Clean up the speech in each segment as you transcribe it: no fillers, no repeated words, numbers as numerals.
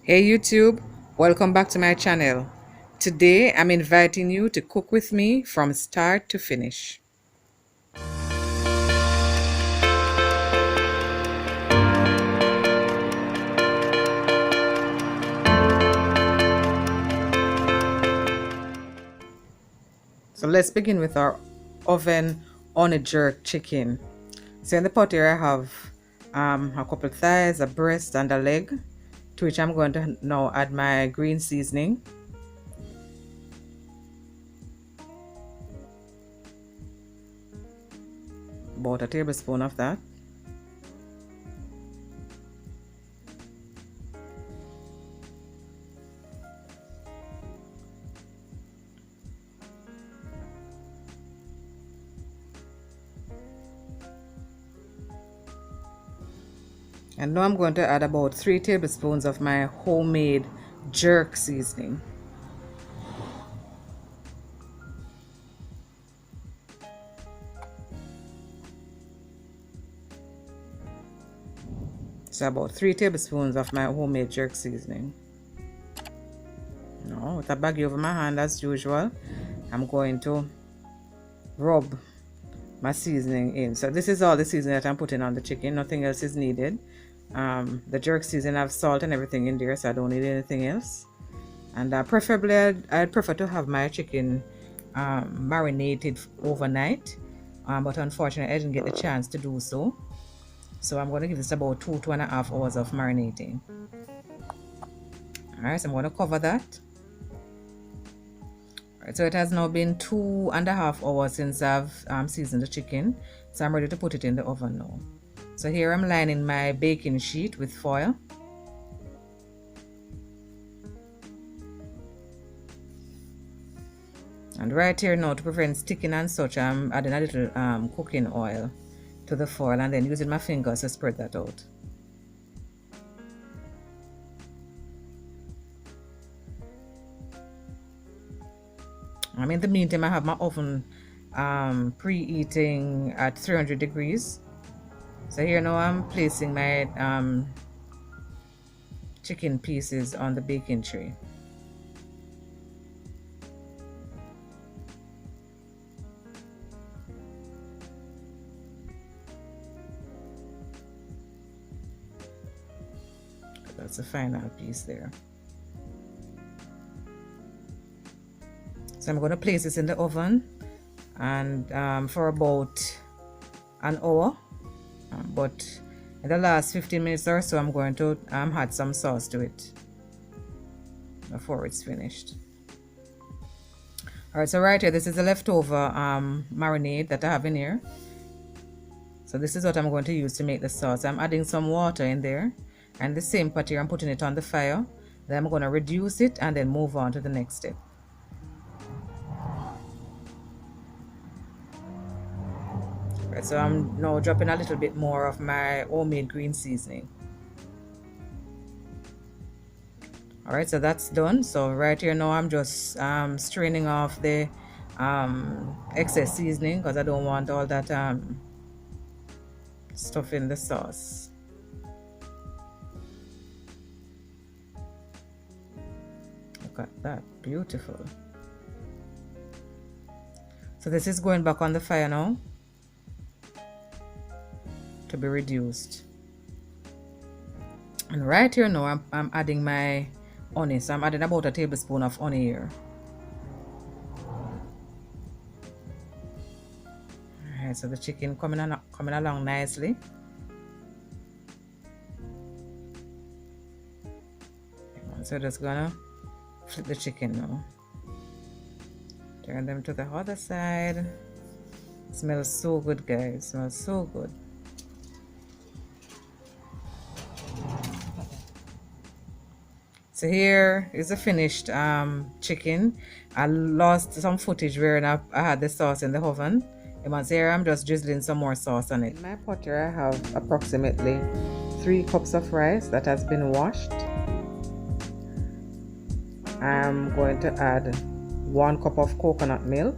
Hey YouTube, welcome back to my channel. Today I'm inviting you to cook with me from start to finish. So let's begin with our oven on a jerk chicken. So in the pot here I have a couple of thighs, a breast and a leg, to which I'm going to now add my green seasoning. About a tablespoon of that. And now I'm going to add about 3 tablespoons of my homemade jerk seasoning. So about 3 tablespoons of my homemade jerk seasoning. Now with a baggie over my hand as usual, I'm going to rub my seasoning in. So this is all the seasoning that I'm putting on the chicken. Nothing else is needed. The jerk seasoning, I have salt and everything in there, so I don't need anything else. And preferably I'd prefer to have my chicken marinated overnight, but unfortunately I didn't get the chance to do so. So I'm going to give this about 2.5 hours of marinating. Alright, so I'm going to cover that. Alright, so it has now been 2.5 hours since I've seasoned the chicken, so I'm ready to put it in the oven now. So here I'm lining my baking sheet with foil. And right here now, to prevent sticking and such, I'm adding a little cooking oil to the foil and then using my fingers to spread that out. In the meantime, I have my oven preheating at 300 degrees. So here now I'm placing my chicken pieces on the baking tray. That's the final piece there. So I'm going to place this in the oven and for about an hour. But in the last 15 minutes or so, I'm going to add some sauce to it before it's finished. Alright, so right here, this is the leftover marinade that I have in here. So this is what I'm going to use to make the sauce. I'm adding some water in there, and the same pot here, I'm putting it on the fire. Then I'm going to reduce it and then move on to the next step. Right, so I'm now dropping a little bit more of my homemade green seasoning. Alright, so that's done. So right here now I'm just straining off the excess seasoning because I don't want all that stuff in the sauce. Look at that, beautiful. So this is going back on the fire now to be reduced. And right here now I'm adding my honey. So I'm adding about a tablespoon of honey here. Alright, so the chicken coming along nicely. So just gonna flip the chicken now. Turn them to the other side. It smells so good, guys. It smells so good. So here is the finished chicken. I lost some footage where I had the sauce in the oven. You must here I'm just drizzling some more sauce on it. In my pot here I have approximately 3 cups of rice that has been washed. I'm going to add 1 cup of coconut milk,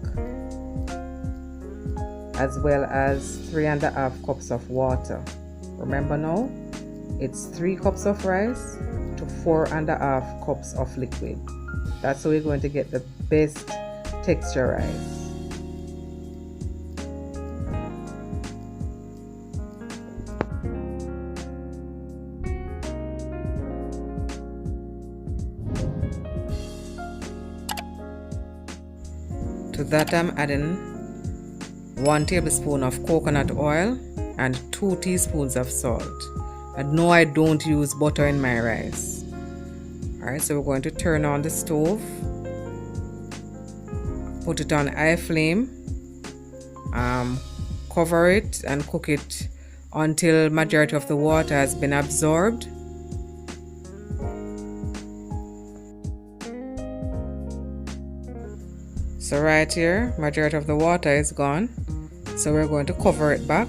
as well as 3.5 cups of water. Remember now, it's 3 cups of rice to 4.5 cups of liquid. That's how we're going to get the best texture rice. To that I'm adding 1 tablespoon of coconut oil and 2 teaspoons of salt. And no, I don't use butter in my rice. Alright, so we're going to turn on the stove, put it on high flame, cover it and cook it until majority of the water has been absorbed. So right here, majority of the water is gone. So we're going to cover it back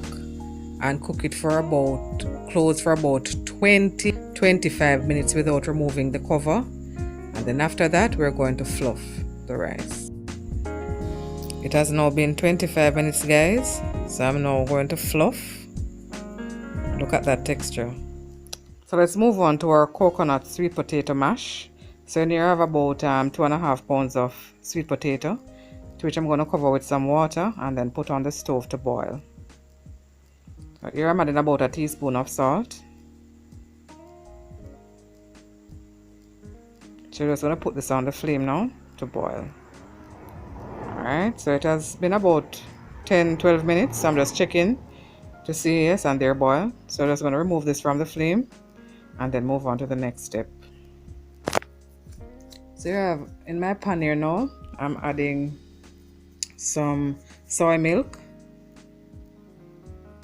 and cook it for about, close for about 20-25 minutes without removing the cover. And then after that, we're going to fluff the rice. It has now been 25 minutes, guys. So I'm now going to fluff. Look at that texture. So let's move on to our coconut sweet potato mash. So in here I have about 2.5 pounds of sweet potato, to which I'm going to cover with some water and then put on the stove to boil. So here I'm adding about a teaspoon of salt. So we're just going to put this on the flame now to boil. Alright, so it has been about 10-12 minutes. So I'm just checking to see, yes, and they're boiled. So I'm just going to remove this from the flame and then move on to the next step. So here I have in my pan here now, I'm adding some soy milk,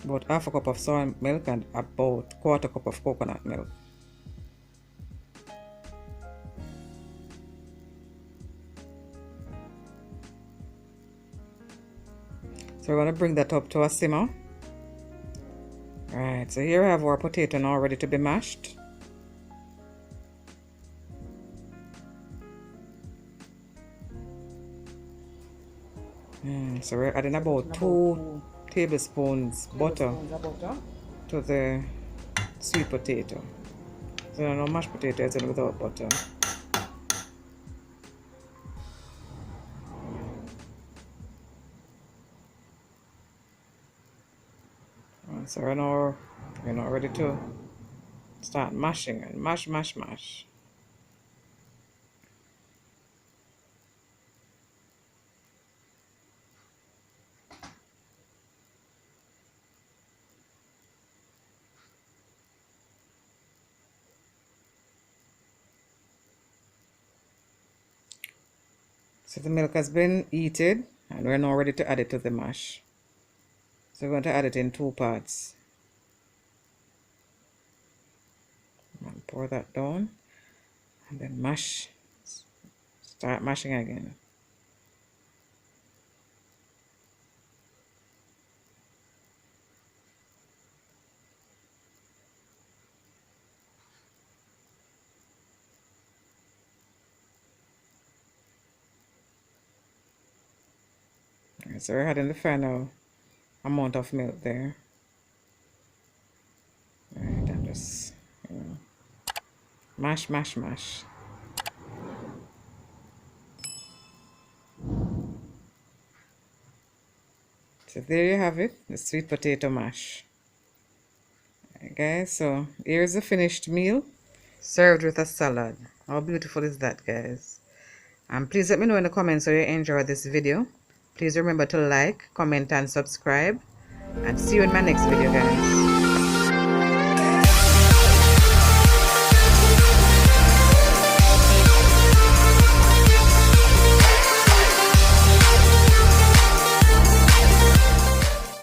about half a cup of soy milk and about 1/4 cup of coconut milk. So we're going to bring that up to a simmer. Alright, so here I have our potato now ready to be mashed. So we're adding about 2 tablespoons butter to the sweet potato. So no mashed potato is without butter. So we're now ready to start mashing and mash. So the milk has been heated and we're now ready to add it to the mash. So we're going to add it in 2 parts. And pour that down and then mash. Start mashing again. So we're adding the final amount of milk there. Alright, and just mash. So there you have it, the sweet potato mash. Alright guys, so here's the finished meal, served with a salad. How beautiful is that, guys? And please let me know in the comments how you enjoyed this video. Please remember to like, comment and subscribe. And see you in my next video, guys.